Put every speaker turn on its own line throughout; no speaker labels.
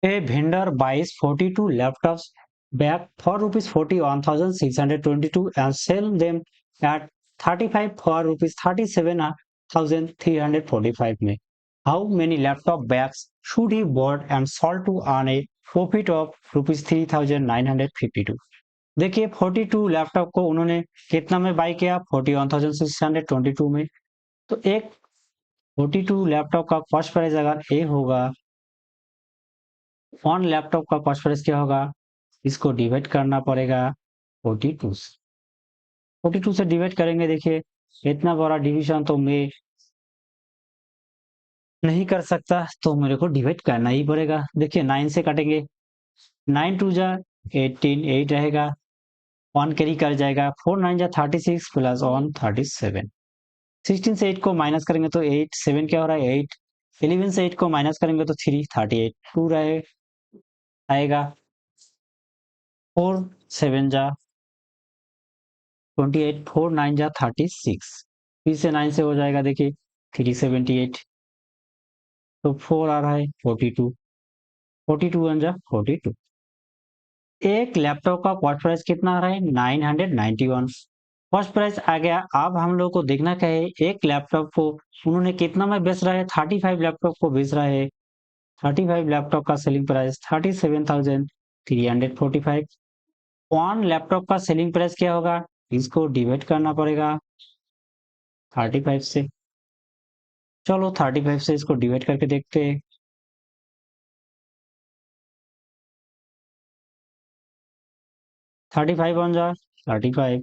A vendor buys 42 laptops back for rupees 41,622 and sell them at 35 for rupees 37,345 में. How many laptop bags should he bought and sold to earn a profit of rupees 3,952? देखिए 42 laptop को उन्होंने कितना में by किया 41,622 में. तो एक 42 लैपटॉप का कॉस्ट प्राइस अगर ए होगा, वन लैपटॉप का कॉस्ट प्राइस क्या होगा, इसको डिवाइड करना पड़ेगा 42 से. 42 से डिवाइड करेंगे. देखिए इतना बड़ा डिवीजन तो मैं नहीं कर सकता, तो मेरे को डिवाइड करना ही पड़ेगा. देखिए 9 से काटेंगे, 9 टू जा 18, 8 रहेगा, 1 कैरी कर जाएगा, 4 9 जा 36 प्लस 1 37. 16 से 8 को माइनस करेंगे तो 8, 7 क्या हो रहा है 8, 11 से 8 को माइनस करेंगे तो 3 38, 2 रहे आएगा, 4 7 जा 28, 4 9 जा 36, 3 से 9 से हो जाएगा. देखिए 378, तो 4 आ रहा है 42, 42 1 जा 42. एक लैपटॉप का कॉस्ट प्राइस कितना आ रहा है 991. कॉस्ट प्राइस आ गया. अब हम लोग को देखना क्या है, एक लैपटॉप को उन्होंने कितना में बेच रहा है, 35 लैपटॉप को बेच रहा है. 35 लैपटॉप का सेलिंग प्राइस 37,345. वन लैपटॉप का सेलिंग प्राइस क्या होगा, इसको डिवाइड करना पड़ेगा 35 से. चलो 35 से इसको डिवाइड करके देखते हैं. 35 वन जा 35,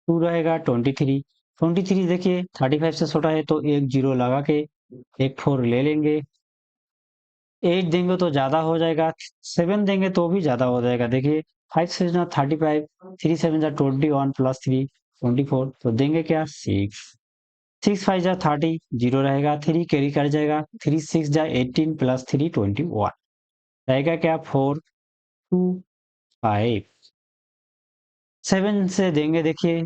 2 रहेगा 23, 23 देखिए 35 से छोटा है तो एक जीरो लगा के एक 4 ले लेंगे. 8 देंगे तो ज्यादा हो जाएगा, 7 देंगे तो भी ज्यादा हो जाएगा. देखिए 5 से 35, 3 7 जा 21 प्लस 3 24, तो देंगे क्या 6, 6 5 जा 30, जीरो रहेगा, 3 कैरी कर जाएगा, 3 6 जा 18 प्लस 3 21 रहेगा क्या 4 2 5. 7 से देंगे, देखिए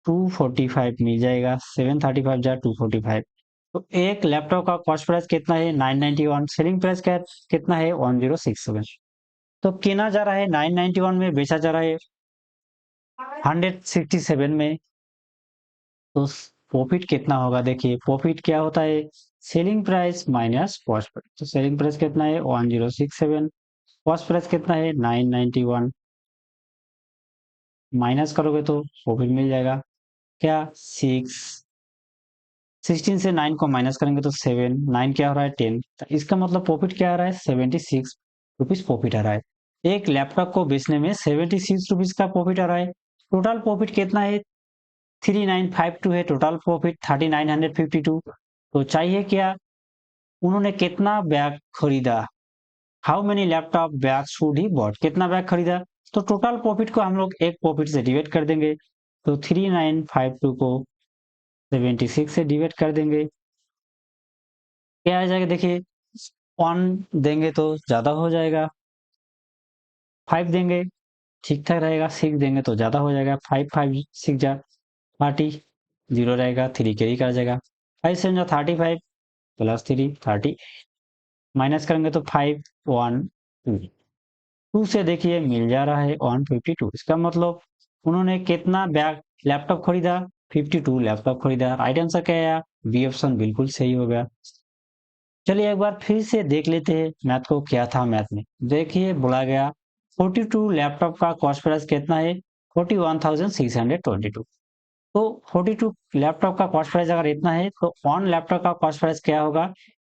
245 मिल जाएगा, 735 जा 245. तो एक लैपटॉप का कॉस्ट प्राइस कितना है 991, सेलिंग प्राइस क्या कितना है 1067. तो किना जा रहा है 991 में, बेचा जा रहा है 167 में. तो प्रॉफिट कितना होगा, देखिए प्रॉफिट क्या होता है selling price minus cost price. तो सेलिंग प्राइस कितना है 1067, कॉस्ट प्राइस कितना है 991, माइनस करोगे तो प्रॉफिट मिल जाएगा क्या 6. 16 से 9 को माइनस करेंगे तो 7, 9 क्या हो रहा है 10. तो इसका मतलब प्रॉफिट क्या आ रहा है 76 रुपीज प्रॉफिट आ रहा है. एक लैपटॉप को बेचने में 76 रुपीज का प्रॉफिट आ रहा है. टोटल प्रॉफिट कितना है 3952 है. Total profit 3952. तो चाहिए क्या, उन्होंने कितना बैग खरीदा, how many laptop bag should he bought, कितना बैग खरीदा. तो टोटल प्रॉफिट को हम लोग एक प्रॉफिट से डिवाइड कर देंगे. तो 3952 को 76 से डिवाइड कर देंगे, क्या आ जाएगा, देखिए 1 देंगे तो ज्यादा हो जाएगा, 5 देंगे ठीक ठाक रहेगा, 6 देंगे तो ज्यादा हो जाएगा, 5 5 6 जा 30, जीरो रहेगा, 3 कैरी कर जाएगा, 5 7 जा 35 प्लस 3 30, माइनस करेंगे तो 5 1 2, 2 से देखिए मिल जा रहा है 152. इसका मतलब उन्होंने कितना बैग लैपटॉप खरीदा 52 लैपटॉप खरीदा. राइट आंसर क्या आया, बी ऑप्शन बिल्कुल सही हो गया. चलिए एक बार फिर से देख लेते हैं मैथ को क्या था. मैथ में देखिए बोला गया 42 लैपटॉप का कॉस्ट प्राइस कितना है 41,622. तो 42 लैपटॉप का कॉस्ट प्राइस अगर इतना है तो वन लैपटॉप का कॉस्ट प्राइस क्या होगा,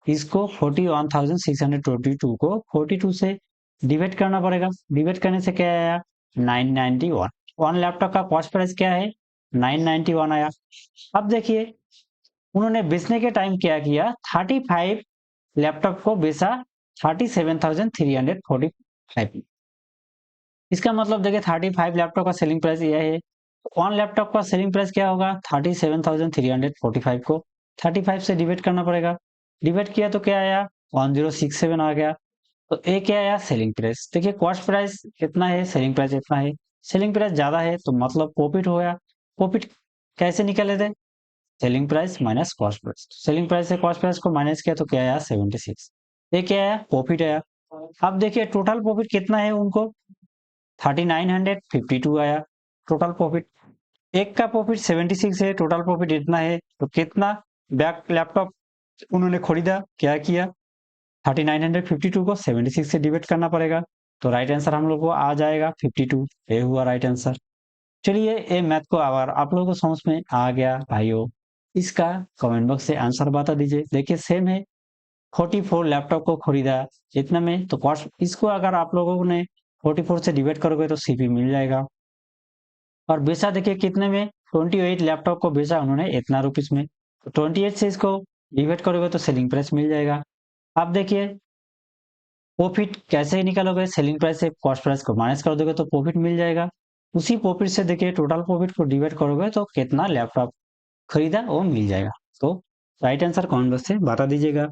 इसको 41,622 को 42 से डिवाइड करना पड़ेगा. डिवाइड करने से क्या आया 991. वन लैपटॉप का कॉस्ट प्राइस क्या है 991 आया. अब देखिए उन्होंने बेचने के टाइम क्या किया 35 लैपटॉप को बेचा 37,345. इसका मतलब देखिए 35 लैपटॉप का सेलिंग प्राइस यह है. वन लैपटॉप का सेलिंग प्राइस क्या होगा 37,345 को 35 से डिवाइड करना पड़ेगा. डिवाइड किया तो क्या आया 1067 आ गया. तो ए क्या आया सेलिंग प्राइस. देखिए कॉस्ट प्राइस कितना है सेलिंग प्राइस इतना है, सेलिंग प्राइस ज्यादा है तो मतलब प्रॉफिट हो गया. प्रॉफिट कैसे निकाले थे, selling price minus cost price. Selling price से कॉस्ट प्राइस को माइनस किया तो क्या आया 76. ये क्या आया, प्रॉफिट आया। अब देखिए टोटल प्रॉफिट कितना है उनको, 3952 आया टोटल प्रॉफिट। एक का प्रॉफिट 76 है, टोटल प्रॉफिट इतना है, तो कितना बैक लैपटॉप उन्होंने खरीदा, क्या किया, 3952 को 76 से डिवाइड करना पड़ेगा, तो राइट आंसर हम लोग को आ जाएगा 52। ये हुआ राइट आंसर। चलिए ये मैथ को अगर आप लोगों को समझ में आ गया भाइयों, इसका कमेंट बॉक्स से आंसर बता दीजिए। देखिए सेम है, 44 लैपटॉप को खरीदा इतना में, तो कॉस्ट इसको अगर आप लोगों ने 44 से डिवाइड करोगे तो सीपी मिल जाएगा। और बेचा देखिए कितने में, 28 लैपटॉप को बेचा उन्होंने इतना रुपीस में, तो 28 से इसको डिवाइड करोगे तो सेलिंग प्राइस मिल जाएगा। अब देखिए प्रॉफिट कैसे ही निकालोगे, सेलिंग प्राइस से कॉस्ट प्राइस को माइनस कर दोगे तो प्रॉफिट मिल जाएगा। उसी प्रॉफिट से देखिए टोटल प्रॉफिट को डिवाइड करोगे तो कितना लैपटॉप खरीदा वो मिल जाएगा। तो राइट आंसर कमेंट बॉक्स से बता दीजिएगा।